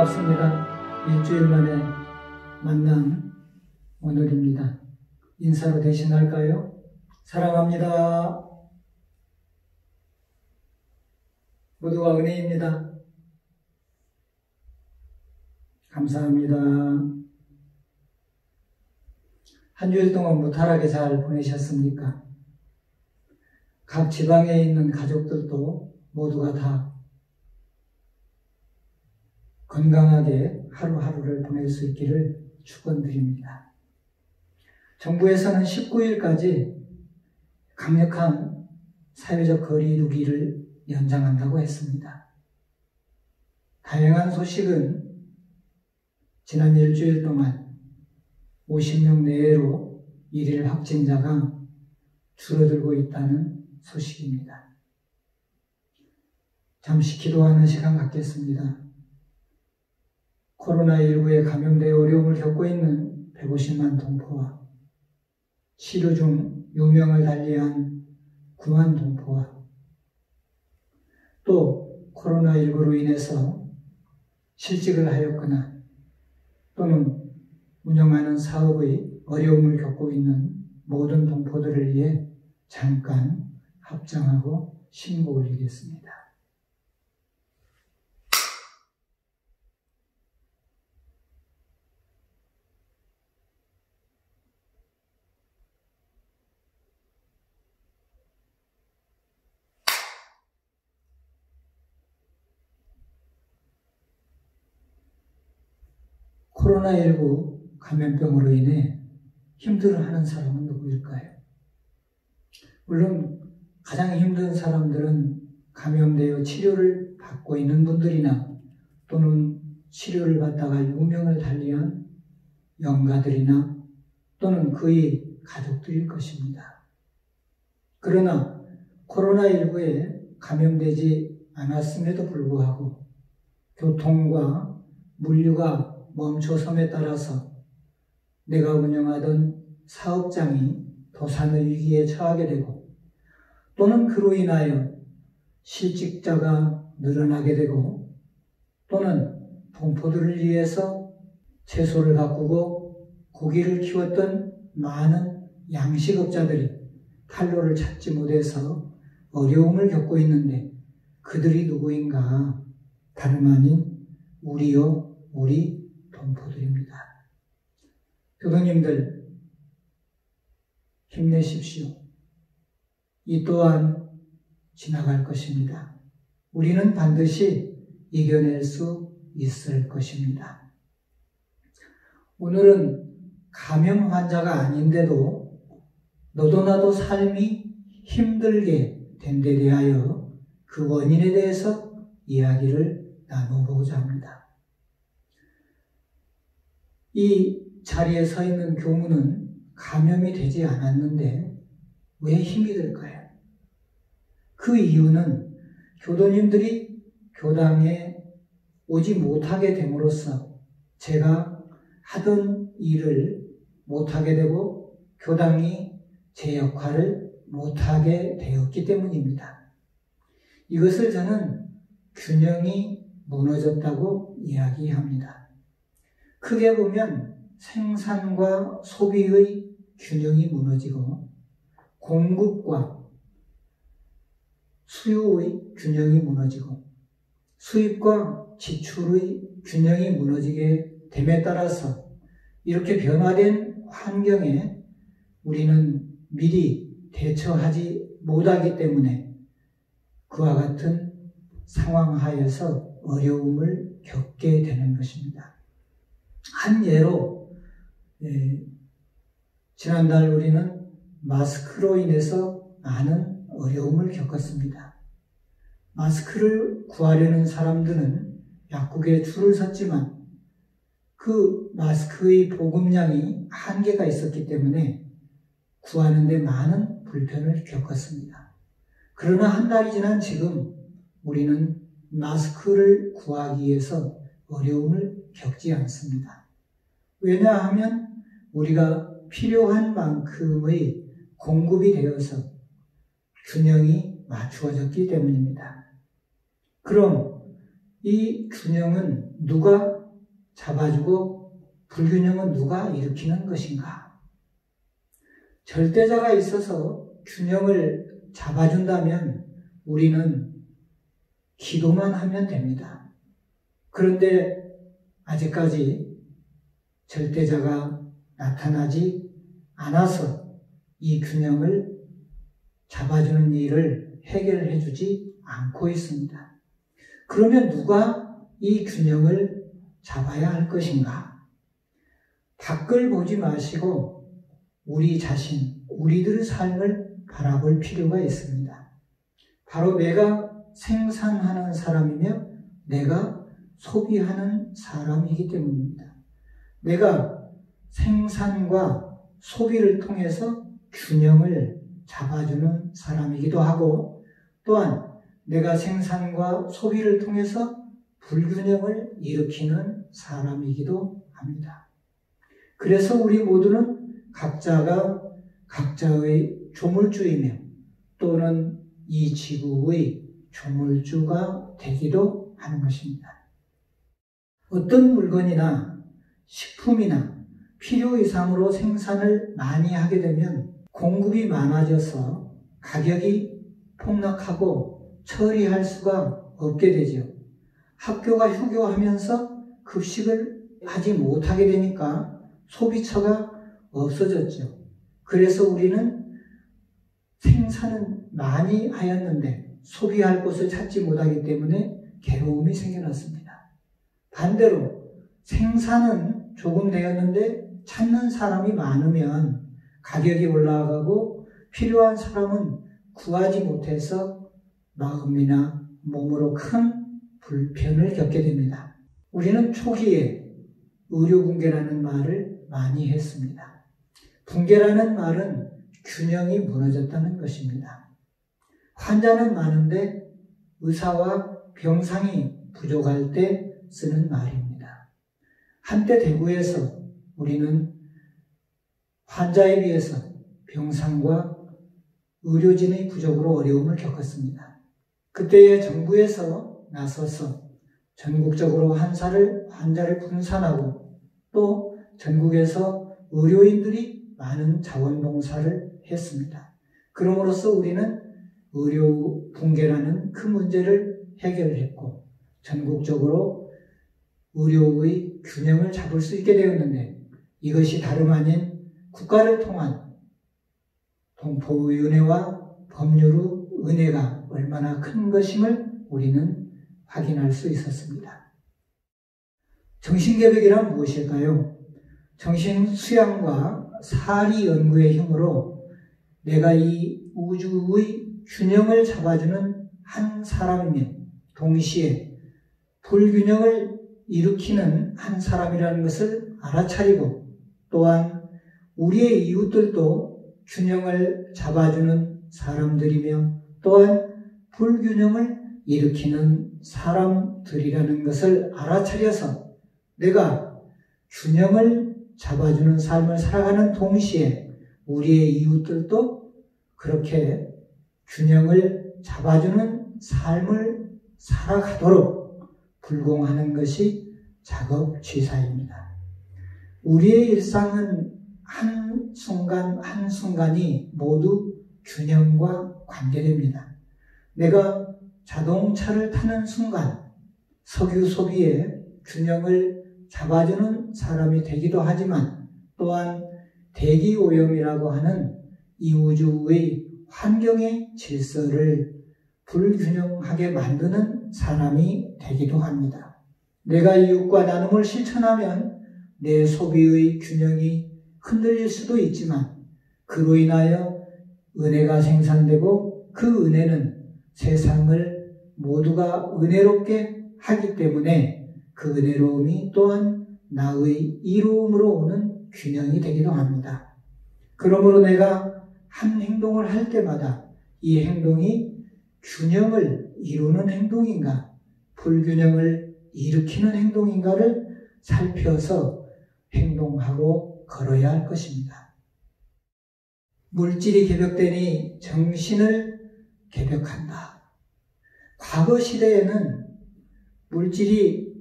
반갑습니다. 일주일 만에 만난 오늘입니다. 인사로 대신할까요? 사랑합니다. 모두가 은혜입니다. 감사합니다. 한 주일 동안 무탈하게 잘 보내셨습니까? 각 지방에 있는 가족들도 모두가 다 건강하게 하루하루를 보낼 수 있기를 축원드립니다. 정부에서는 19일까지 강력한 사회적 거리 두기를 연장한다고 했습니다. 다양한 소식은 지난 일주일 동안 50명 내외로 일일 확진자가 줄어들고 있다는 소식입니다. 잠시 기도하는 시간 갖겠습니다. 코로나19에 감염되어 어려움을 겪고 있는 150만 동포와 치료 중 유명을 달리한 9만 동포와 또 코로나19로 인해서 실직을 하였거나 또는 운영하는 사업의 어려움을 겪고 있는 모든 동포들을 위해 잠깐 합장하고 신고 올리겠습니다. 코로나19 감염병으로 인해 힘들어하는 사람은 누구일까요? 물론 가장 힘든 사람들은 감염되어 치료를 받고 있는 분들이나 또는 치료를 받다가 유명을 달리한 영가들이나 또는 그의 가족들일 것입니다. 그러나 코로나19에 감염되지 않았음에도 불구하고 교통과 물류가 멈춰섬에 따라서 내가 운영하던 사업장이 도산의 위기에 처하게 되고 또는 그로 인하여 실직자가 늘어나게 되고 또는 동포들을 위해서 채소를 가꾸고 고기를 키웠던 많은 양식업자들이 탈로를 찾지 못해서 어려움을 겪고 있는데 그들이 누구인가? 다름 아닌 우리 동포들입니다. 교도님들 힘내십시오. 이 또한 지나갈 것입니다. 우리는 반드시 이겨낼 수 있을 것입니다. 오늘은 감염 환자가 아닌데도 너도 나도 삶이 힘들게 된 데 대하여 그 원인에 대해서 이야기를 나눠보고자 합니다. 이 자리에 서 있는 교무는 감염이 되지 않았는데 왜 힘이 들까요? 그 이유는 교도님들이 교당에 오지 못하게 됨으로써 제가 하던 일을 못하게 되고 교당이 제 역할을 못하게 되었기 때문입니다. 이것을 저는 균형이 무너졌다고 이야기합니다. 크게 보면 생산과 소비의 균형이 무너지고 공급과 수요의 균형이 무너지고 수입과 지출의 균형이 무너지게 됨에 따라서 이렇게 변화된 환경에 우리는 미리 대처하지 못하기 때문에 그와 같은 상황 하에서 어려움을 겪게 되는 것입니다. 한 예로 지난달 우리는 마스크로 인해서 많은 어려움을 겪었습니다. 마스크를 구하려는 사람들은 약국에 줄을 섰지만 그 마스크의 보급량이 한계가 있었기 때문에 구하는 데 많은 불편을 겪었습니다. 그러나 한 달이 지난 지금 우리는 마스크를 구하기 위해서 어려움을 겪지 않습니다. 왜냐하면 우리가 필요한 만큼의 공급이 되어서 균형이 맞추어졌기 때문입니다. 그럼 이 균형은 누가 잡아주고 불균형은 누가 일으키는 것인가? 절대자가 있어서 균형을 잡아준다면 우리는 기도만 하면 됩니다. 그런데 아직까지 절대자가 나타나지 않아서 이 균형을 잡아주는 일을 해결해 주지 않고 있습니다. 그러면 누가 이 균형을 잡아야 할 것인가? 밖을 보지 마시고 우리 자신, 우리들의 삶을 바라볼 필요가 있습니다. 바로 내가 생산하는 사람이며 내가 소비하는 사람이기 때문입니다. 내가 생산과 소비를 통해서 균형을 잡아주는 사람이기도 하고 또한 내가 생산과 소비를 통해서 불균형을 일으키는 사람이기도 합니다. 그래서 우리 모두는 각자가 각자의 조물주이며 또는 이 지구의 조물주가 되기도 하는 것입니다. 어떤 물건이나 식품이나 필요 이상으로 생산을 많이 하게 되면 공급이 많아져서 가격이 폭락하고 처리할 수가 없게 되죠. 학교가 휴교하면서 급식을 하지 못하게 되니까 소비처가 없어졌죠. 그래서 우리는 생산은 많이 하였는데 소비할 곳을 찾지 못하기 때문에 괴로움이 생겨났습니다. 반대로 생산은 조금 되었는데 찾는 사람이 많으면 가격이 올라가고 필요한 사람은 구하지 못해서 마음이나 몸으로 큰 불편을 겪게 됩니다. 우리는 초기에 의료붕괴라는 말을 많이 했습니다. 붕괴라는 말은 균형이 무너졌다는 것입니다. 환자는 많은데 의사와 병상이 부족할 때 쓰는 말입니다. 한때 대구에서 우리는 환자에 비해서 병상과 의료진의 부족으로 어려움을 겪었습니다. 그때에 정부에서 나서서 전국적으로 환자를 분산하고 또 전국에서 의료인들이 많은 자원봉사를 했습니다. 그럼으로써 우리는 의료 붕괴라는 큰 문제를 해결했고 전국적으로 의료의 균형을 잡을 수 있게 되었는데 이것이 다름 아닌 국가를 통한 동포위원회와 법률의 은혜가 얼마나 큰 것임을 우리는 확인할 수 있었습니다. 정신개벽이란 무엇일까요? 정신수양과 사리 연구의 힘으로 내가 이 우주의 균형을 잡아주는 한 사람이며 동시에 불균형을 일으키는 한 사람이라는 것을 알아차리고 또한 우리의 이웃들도 균형을 잡아주는 사람들이며 또한 불균형을 일으키는 사람들이라는 것을 알아차려서 내가 균형을 잡아주는 삶을 살아가는 동시에 우리의 이웃들도 그렇게 균형을 잡아주는 삶을 살아가도록 불공하는 것이 작업취사입니다. 우리의 일상은 한순간 한순간이 모두 균형과 관계됩니다. 내가 자동차를 타는 순간 석유 소비에 균형을 잡아주는 사람이 되기도 하지만 또한 대기오염이라고 하는 이 우주의 환경의 질서를 불균형하게 만드는 사람이 되기도 합니다. 내가 이웃과 나눔을 실천하면 내 소비의 균형이 흔들릴 수도 있지만 그로 인하여 은혜가 생산되고 그 은혜는 세상을 모두가 은혜롭게 하기 때문에 그 은혜로움이 또한 나의 이로움으로 오는 균형이 되기도 합니다. 그러므로 내가 한 행동을 할 때마다 이 행동이 균형을 이루는 행동인가 불균형을 일으키는 행동인가를 살펴서 행동하고 걸어야 할 것입니다. 물질이 개벽되니 정신을 개벽한다. 과거 시대에는 물질이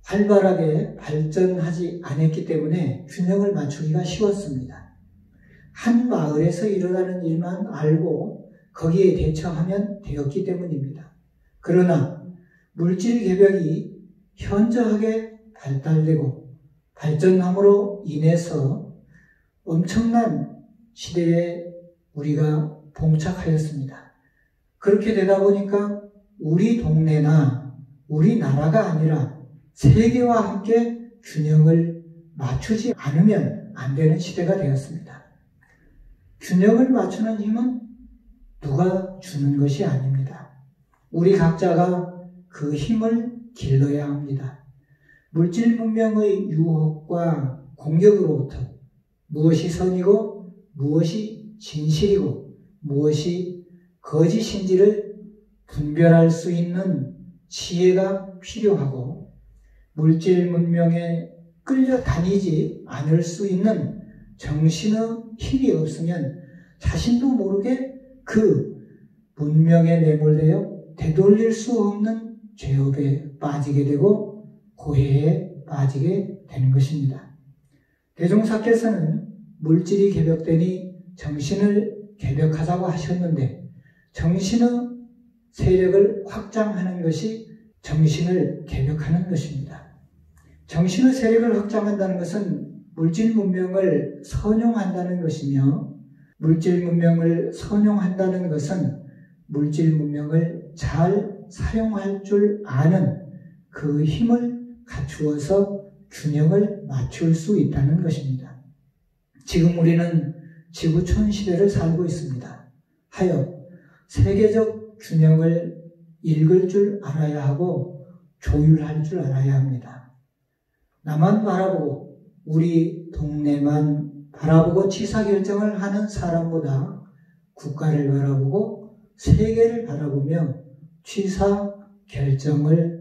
활발하게 발전하지 않았기 때문에 균형을 맞추기가 쉬웠습니다. 한 마을에서 일어나는 일만 알고 거기에 대처하면 되었기 때문입니다. 그러나 물질 개벽이 현저하게 발달되고 발전함으로 인해서 엄청난 시대에 우리가 봉착하였습니다. 그렇게 되다 보니까 우리 동네나 우리나라가 아니라 세계와 함께 균형을 맞추지 않으면 안 되는 시대가 되었습니다. 균형을 맞추는 힘은 누가 주는 것이 아닙니다. 우리 각자가 그 힘을 길러야 합니다. 물질 문명의 유혹과 공격으로부터 무엇이 선이고 무엇이 진실이고 무엇이 거짓인지를 분별할 수 있는 지혜가 필요하고 물질 문명에 끌려다니지 않을 수 있는 정신의 힘이 없으면 자신도 모르게 그 문명에 매몰되어 되돌릴 수 없는 죄업에 빠지게 되고 고해에 빠지게 되는 것입니다. 대종사께서는 물질이 개벽되니 정신을 개벽하자고 하셨는데 정신의 세력을 확장하는 것이 정신을 개벽하는 것입니다. 정신의 세력을 확장한다는 것은 물질 문명을 선용한다는 것이며 물질 문명을 선용한다는 것은 물질 문명을 잘 사용할 줄 아는 그 힘을 갖추어서 균형을 맞출 수 있다는 것입니다. 지금 우리는 지구촌 시대를 살고 있습니다. 하여 세계적 균형을 읽을 줄 알아야 하고 조율할 줄 알아야 합니다. 나만 바라보고 우리 동네만 바라보고 취사결정을 하는 사람보다 국가를 바라보고 세계를 바라보며 취사결정을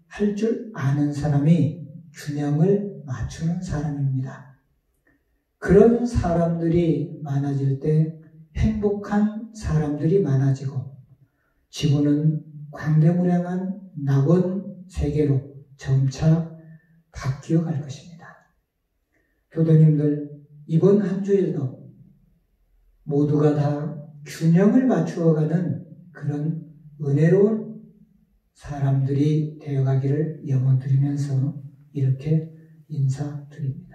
할 줄 아는 사람이 균형을 맞추는 사람입니다. 그런 사람들이 많아질 때 행복한 사람들이 많아지고 지구는 광대무량한 낙원 세계로 점차 바뀌어 갈 것입니다. 교도님들, 이번 한 주일도 모두가 다 균형을 맞추어가는 그런 은혜로운 사람들이 되어가기를 염원드리면서 이렇게 인사드립니다.